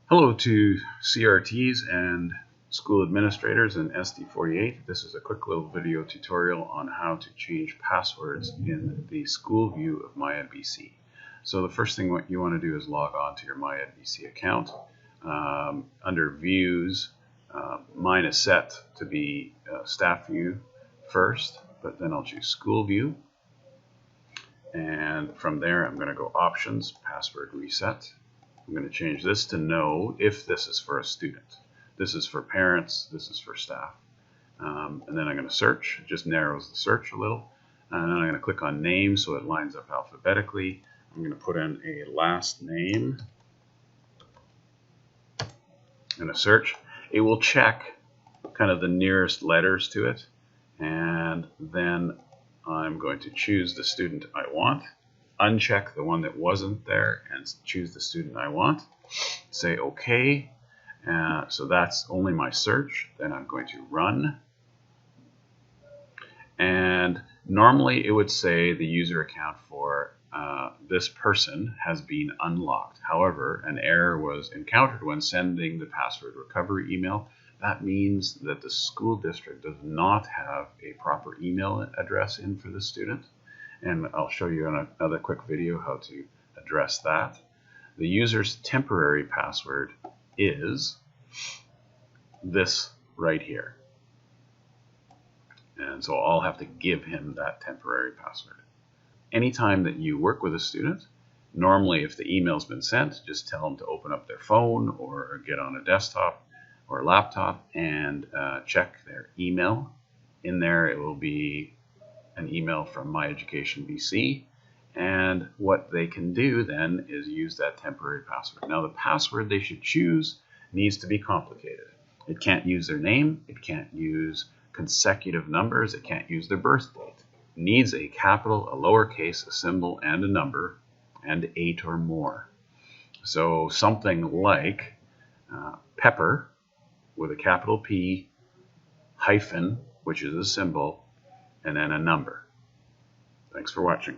Hello to CRTs and school administrators in SD48. This is a quick little video tutorial on how to change passwords in the school view of MyEdBC. So the first thing what you want to do is log on to your MyEdBC account. Under Views, mine is set to be Staff View first, but then I'll choose School View. And from there I'm going to go Options, Password Reset. I'm going to change this to No if this is for a student. This is for parents, this is for staff. And then I'm going to search. It just narrows the search a little. And then I'm going to click on Name so it lines up alphabetically. I'm going to put in a last name. I'm going to search. It will check kind of the nearest letters to it. And then I'm going to choose the student I want. Uncheck the one that wasn't there and choose the student I want. Say OK. So that's only my search. Then I'm going to run. And normally it would say the user account for this person has been unlocked. However, an error was encountered when sending the password recovery email. That means that the school district does not have a proper email address in for the student. And I'll show you in another quick video how to address that. The user's temporary password is this right here. And so I'll have to give him that temporary password. Anytime that you work with a student, normally if the email's been sent, just tell them to open up their phone or get on a desktop or laptop and check their email. In there it will be an email from MyEdBC, and what they can do then is use that temporary password. Now the password they should choose needs to be complicated. It can't use their name, it can't use consecutive numbers, it can't use their birth date. It needs a capital, a lowercase, a symbol, and a number, and 8 or more. So something like pepper with a capital P, hyphen, which is a symbol, and then a number. Thanks for watching.